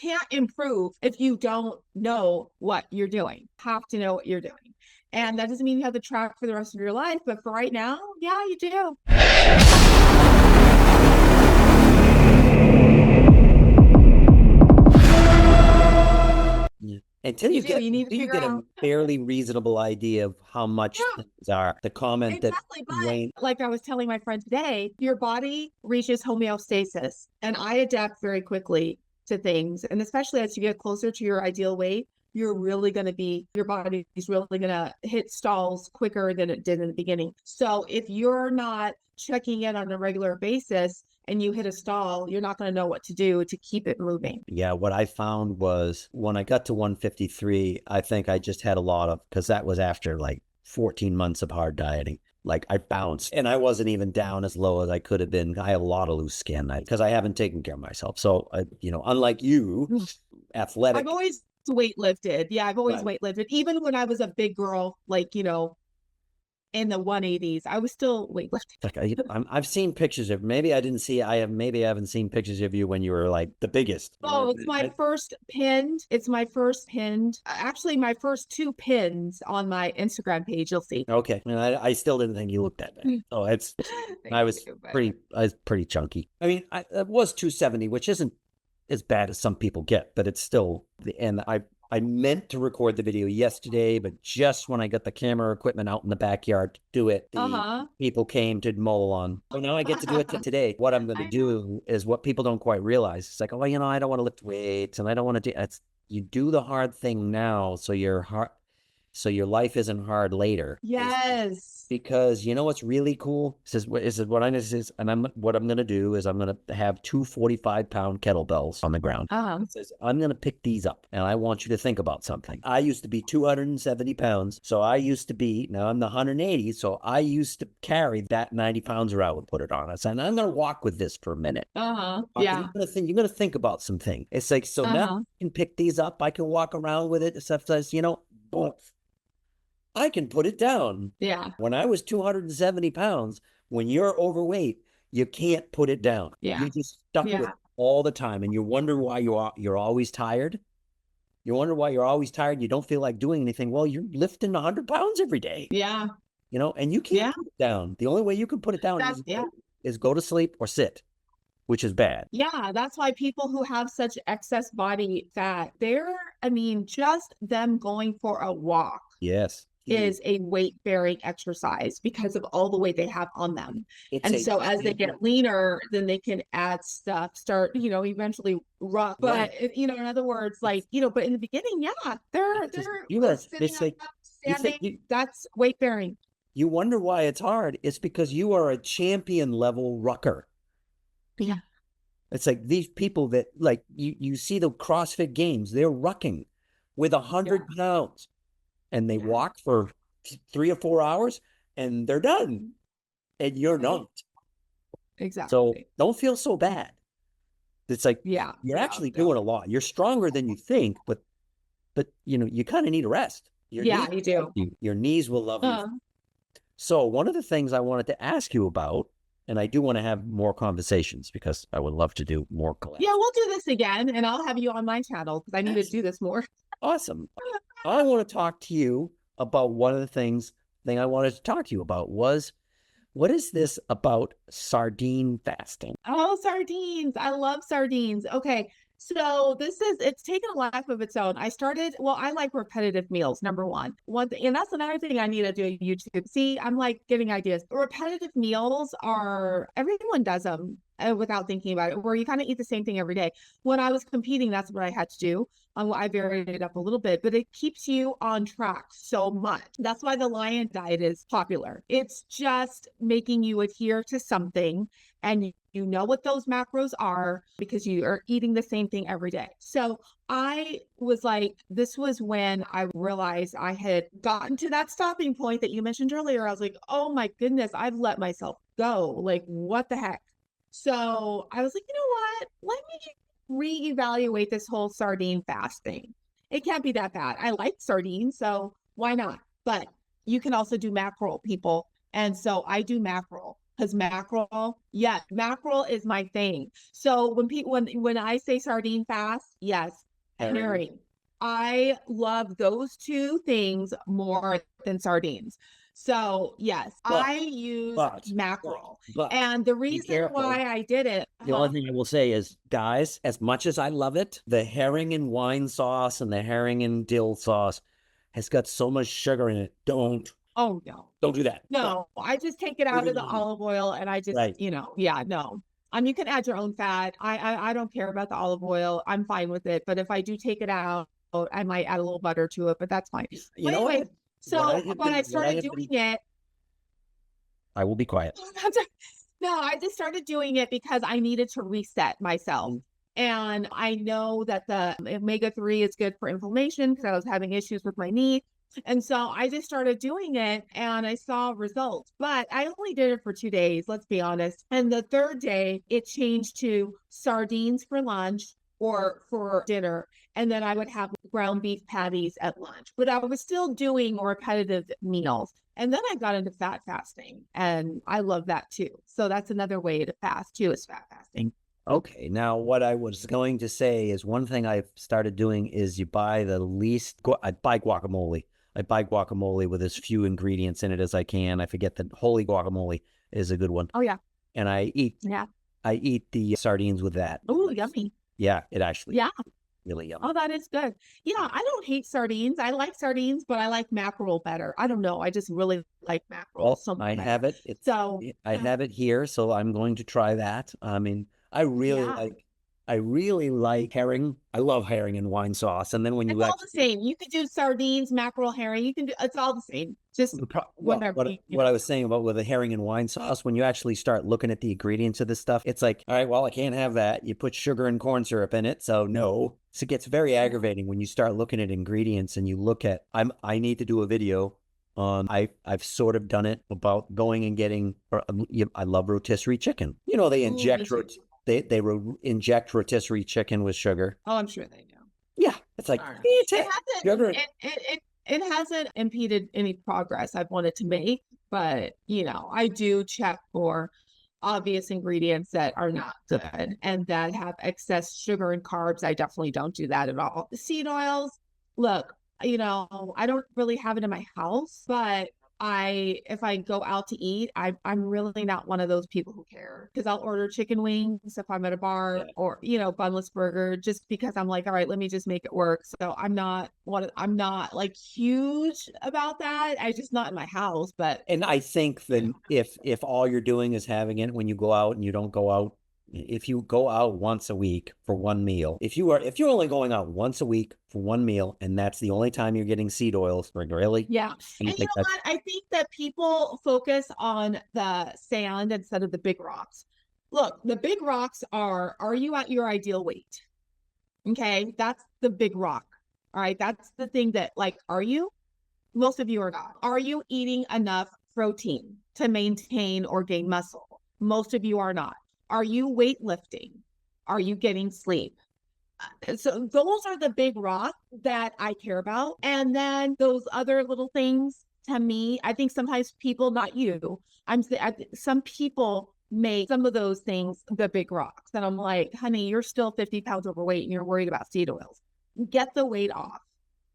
can't improve if you don't know what you're doing. You have to know what you're doing. And that doesn't mean you have to track for the rest of your life, but for right now, yeah, you do. Until You you do. get, You need to until you figure get a out. fairly reasonable idea of how much Yeah, things are. The comment that exactly. But Wayne, like I was telling my friend today, your body reaches homeostasis, and I adapt very quickly to things. And especially as you get closer to your ideal weight, you're really going to be, your body is really going to hit stalls quicker than it did in the beginning. So if you're not checking in on a regular basis and you hit a stall, you're not going to know what to do to keep it moving. yeah, what I found was when I got to 153, I think I just had a lot of, because that was after like 14 months of hard dieting. Like I bounced and I wasn't even down as low as I could have been. I have a lot of loose skin because I haven't taken care of myself. So, unlike you, I've athletic. always weightlifted. Yeah, I've always Right. weightlifted. Even when I was a big girl, like, in the 180s, I was still weightlifting. Like I've seen pictures of, maybe I didn't see, maybe I haven't seen pictures of you when you were like the biggest. Oh, it's my first pinned. It's my first pinned. Actually, my first two pins on my Instagram page. You'll see. Okay. I mean, I still didn't think you looked that bad. Oh, Thank you. But I was pretty chunky. I mean, I was 270, which isn't as bad as some people get, but it's still and I meant to record the video yesterday, but just when I got the camera equipment out in the backyard to do it, the people came to mow on. So now I get to do it today. What I'm going to do is what people don't quite realize. It's like, oh, I don't want to lift weights and I don't want to do it. You do the hard thing now so your life isn't hard later. yes. Because you know what's really cool? What I'm going to do is I'm going to have two 45-pound kettlebells on the ground. It says, I'm going to pick these up and I want you to think about something. I used to be 270 pounds. So now I'm the 180. So I used to carry that 90 pounds or I would put it on us. And I'm going to walk with this for a minute. Yeah. You're going to think about something. It's like, so now I can pick these up. I can walk around with it. Stuff says, boom. I can put it down. Yeah. When I was 270 pounds, when you're overweight, you can't put it down. Yeah. You're just stuck with it all the time. And you wonder why you're always tired. You wonder why you're always tired. You don't feel like doing anything. Well, you're lifting 100 pounds every day. Yeah. And you can't put it down. The only way you can put it down is go to sleep or sit, which is bad. Yeah, that's why people who have such excess body fat, just them going for a walk. Yes. Is a weight-bearing exercise because of all the weight they have on them. So as they get leaner, then they can add stuff, start, eventually rough. But, in other words, but in the beginning, they're standing, that's weight-bearing. You wonder why it's hard. It's because you are a champion level rucker. Yeah. It's like these people that you see the CrossFit games, they're rucking with 100 pounds. And they walk for 3 or 4 hours and they're done. And you're not. Exactly. So don't feel so bad. It's like, you're actually doing a lot. You're stronger than you think, but you kind of need a rest. You do. Your knees will love you. So one of the things I wanted to ask you about, and I do want to have more conversations because I would love to do more collabs. Yeah, we'll do this again and I'll have you on my channel because I need to do this more. Awesome. I want to talk to you about one of the thing I wanted to talk to you about was, what is this about sardine fasting? Oh, sardines. I love sardines. Okay. So it's taken a life of its own. I like repetitive meals, number one. And that's another thing I need to do on YouTube. See, I'm like getting ideas. Repetitive meals everyone does them without thinking about it, where you kind of eat the same thing every day. When I was competing, that's what I had to do. I varied it up a little bit, but it keeps you on track so much. That's why the Lion diet is popular. It's just making you adhere to something and you know what those macros are because you are eating the same thing every day. So I was like, this was when I realized I had gotten to that stopping point that you mentioned earlier. I was like, oh my goodness, I've let myself go. Like, what the heck? So I was like, you know what? Let me reevaluate this whole sardine fasting. It can't be that bad. I like sardines, so why not? But you can also do mackerel, people. And so I do mackerel. because mackerel, yeah, mackerel is my thing. So when people when I say sardine fast, yes, Herring. herring. I love those two things more than sardines. So yes, But, I use but, mackerel. but And the be reason careful. why I did it, The only thing I will say is, guys, as much as I love it, the herring and wine sauce and the herring and dill sauce has got so much sugar in it. oh no. Don't do that. No, I just take it out of the olive oil and I just, Right. yeah, no. You can add your own fat. I don't care about the olive oil. I'm fine with it. But if I do take it out, I might add a little butter to it, but that's fine. You But know anyway, so when I what I started have doing been, it, I will be quiet. no, I just started doing it because I needed to reset myself. And I know that the omega-3 is good for inflammation because I was having issues with my knee. And so I just started doing it and I saw results, but I only did it for 2 days, let's be honest. And the third day, it changed to sardines for lunch or for dinner. And then I would have ground beef patties at lunch, but I was still doing repetitive meals. And then I got into fat fasting and I love that too. So that's another way to fast too, is fat fasting. Okay, now what I was going to say is one thing I've started doing is you buy the least, I buy guacamole. I buy guacamole with as few ingredients in it as I can. I forget that holy guacamole is a good one. Oh yeah. And I eat the sardines with that. Oh, yummy. Yeah, it actually Yeah. really yummy. Oh, that is good. Yeah, I don't hate sardines. I like sardines, but I like mackerel better. I don't know. I just really like mackerel Well, so much I better. have it. So I have it here, so I'm going to try that. I mean, yeah, I really like herring. I love herring and wine sauce. And then when it's you all the actually same. You could do sardines, mackerel, herring. You can do it's all the same. Just well, whatever you what know. I was saying about with the herring and wine sauce, when you actually start looking at the ingredients of this stuff, it's like, all right, well, I can't have that. You put sugar and corn syrup in it, so no. So it gets very aggravating when you start looking at ingredients and you look at. I need to do a video on. I've sort of done it about going and getting. I love rotisserie chicken. You know, they Ooh, me inject too. inject rotisserie chicken with sugar. Oh, I'm sure they do. Yeah, it's like Darn. It fantastic. hasn't Sugar. it hasn't impeded any progress I've wanted to make, but I do check for obvious ingredients that are not good and that have excess sugar and carbs. I definitely don't do that at all. The seed oils, look, I don't really have it in my house, but if I go out to eat, I'm really not one of those people who care because I'll order chicken wings if I'm at a bar Yeah. or bunless burger just because I'm like, all right, let me just make it work. So I'm not like huge about that. I just not in my house, but And I think that if all you're doing is having it when you go out and you don't go out, if you go out once a week for one meal, if you're only going out once a week for one meal and that's the only time you're getting seed oils, really, yeah. I And you think know what? I think that people focus on the sand instead of the big rocks. Look, the big rocks are you at your ideal weight? Okay, that's the big rock. All right, that's the thing that like, are you? Most of you are not. Are you eating enough protein to maintain or gain muscle? Most of you are not. Are you weightlifting? Are you getting sleep? So those are the big rocks that I care about. And then those other little things to me, I think sometimes people, not you, some people make some of those things the big rocks. And I'm like, honey, you're still 50 pounds overweight and you're worried about seed oils. Get the weight off.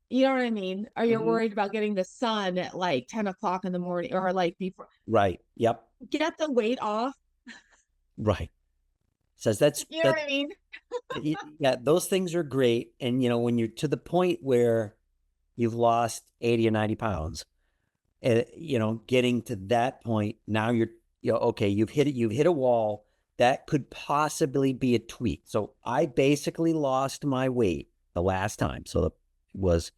You know what I mean? Or you're worried about getting the sun at like 10 o'clock in the morning or like before. right. Yep. Get the weight off. Right. Says that's You know what I mean? yeah, those things are great. And when you're to the point where you've lost 80 or 90 pounds, getting to that point, now okay, you've hit a wall that could possibly be a tweak. So I basically lost my weight the last time. So it was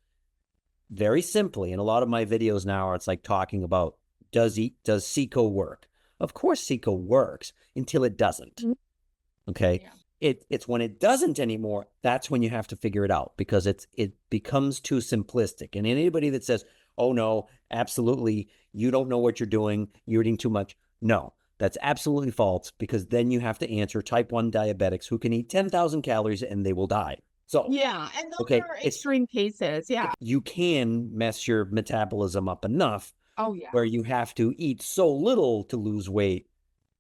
very simply, and a lot of my videos now are, it's like talking about, does Seco work? Of course Seco works until it doesn't. Okay. Yeah. It's when it doesn't anymore, that's when you have to figure it out, because it becomes too simplistic. And anybody that says, oh no, absolutely, you don't know what you're doing, you're eating too much. No, that's absolutely false, because then you have to answer type 1 diabetics who can eat 10,000 calories and they will die. So yeah, and those are extreme cases. Yeah. you can mess your metabolism up enough Oh yeah. where you have to eat so little to lose weight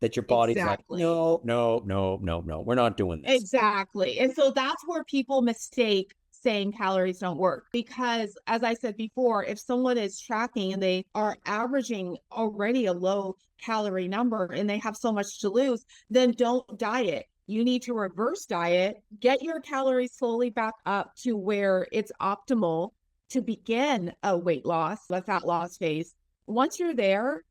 that your body's like, Exactly. no, no, no, no, no, we're not doing this. Exactly. And so that's where people mistake saying calories don't work. Because as I said before, if someone is tracking and they are averaging already a low calorie number and they have so much to lose, then don't diet. You need to reverse diet, get your calories slowly back up to where it's optimal to begin a weight loss, a fat loss phase. Once you're there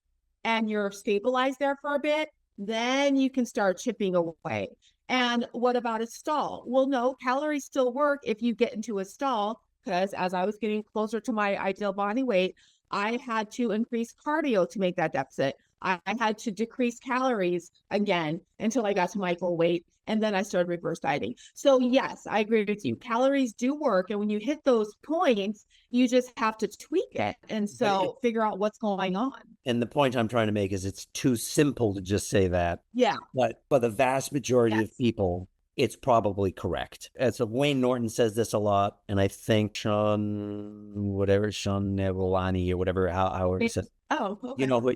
and you're stabilized there for a bit, then you can start chipping away. And what about a stall? Well, no, calories still work if you get into a stall, because as I was getting closer to my ideal body weight, I had to increase cardio to make that deficit. I had to decrease calories again until I got to my goal weight. And then I started reverse dieting. So, yes, I agree with you. Calories do work. And when you hit those points, you just have to tweak it. And so figure out what's going on. And the point I'm trying to make is it's too simple to just say that. Yeah. But for the vast majority Yes. of people, it's probably correct. And so Wayne Norton says this a lot, and I think Sean Nevolani or whatever, how he says, Oh, okay. you know,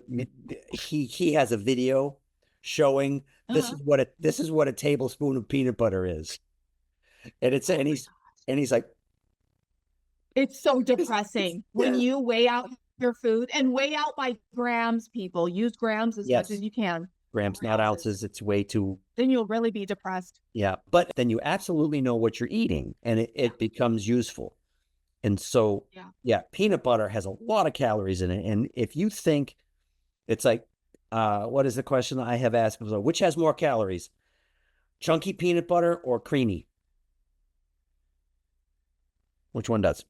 he has a video showing this is what a tablespoon of peanut butter is, and it's and he's like, It's so depressing when yeah. you weigh out your food and weigh out by grams, people. Use grams as much Yes, as you can. grams, not ounces. It's way too. Then you'll really be depressed. Yeah, but then you absolutely know what you're eating, and it becomes useful. And so, yeah, peanut butter has a lot of calories in it. And if you think it's like, what is the question I have asked? Which has more calories, chunky peanut butter or creamy? Which one does?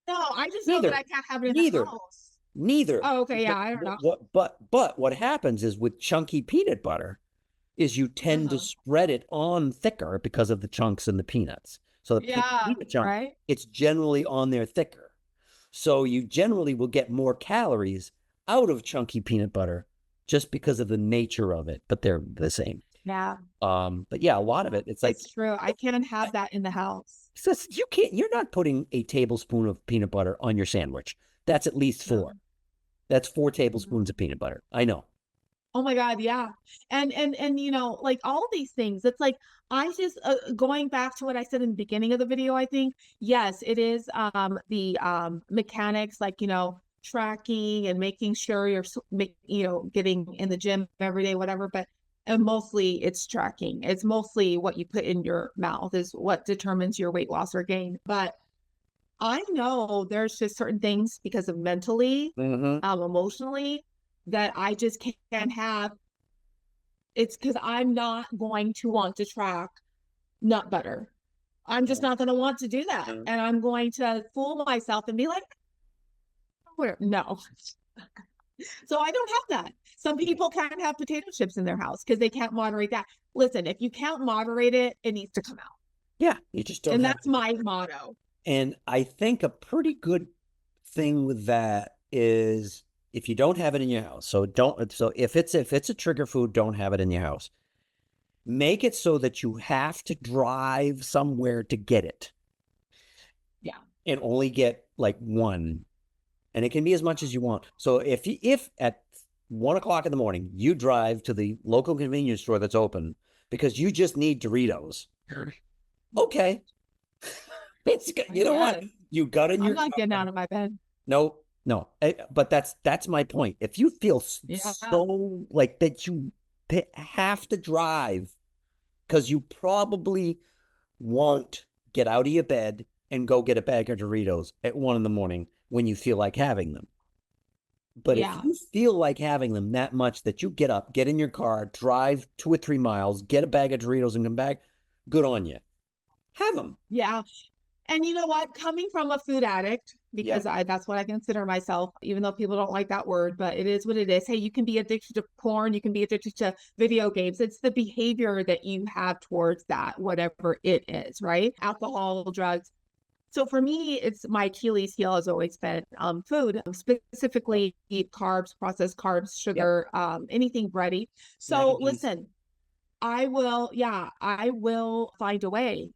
No, I just know that I can't have it in the house. Neither. Oh, okay. Yeah, I don't know. But what happens is with chunky peanut butter is you tend to spread it on thicker because of the chunks and the peanuts. So the peanut chunk, right? it's generally on there thicker. So you generally will get more calories out of chunky peanut butter just because of the nature of it, but they're the same. Yeah. But yeah, a lot of it, it's like, it's true. I can't have that in the house. so you're not putting a tablespoon of peanut butter on your sandwich. That's at least 4. That's 4 tablespoons of peanut butter. I know. Oh my God, yeah. And you know, like all these things, it's like I just going back to what I said in the beginning of the video, I think, yes, it is the mechanics, like, you know, tracking and making sure you're you know, getting in the gym every day, whatever, but and mostly it's tracking. It's mostly what you put in your mouth is what determines your weight loss or gain. But I know there's just certain things because of mentally, emotionally, that I just can't have. It's because I'm not going to want to track nut butter. I'm just not going to want to do that. And I'm going to fool myself and be like, no. So I don't have that. Some people can't have potato chips in their house because they can't moderate that. Listen, if you can't moderate it, it needs to come out. Yeah, you just don't. And that's my motto. And I think a pretty good thing with that is if you don't have it in your house, so if it's a trigger food, don't have it in your house. Make it so that you have to drive somewhere to get it. Yeah. And only get like one. And it can be as much as you want. So if at 1 o'clock in the morning, you drive to the local convenience store that's open because you just need Doritos. Okay. It's, you know what? You got in your. I'm not getting out of my bed. No. But that's my point. If you feel so like that you have to drive because you probably won't get out of your bed and go get a bag of Doritos at 1 in the morning when you feel like having them. But if you feel like having them that much that you get up, get in your car, drive 2 or 3 miles, get a bag of Doritos and come back, good on you. Have them. Yeah. And you know what? Coming from a food addict, because that's what I consider myself, even though people don't like that word, but it is what it is. Hey, you can be addicted to porn, you can be addicted to video games. It's the behavior that you have towards that, whatever it is, right? Alcohol, drugs. So for me, it's my Achilles heel has always been food, specifically carbs, processed carbs, sugar, anything bready. So listen, I will find a way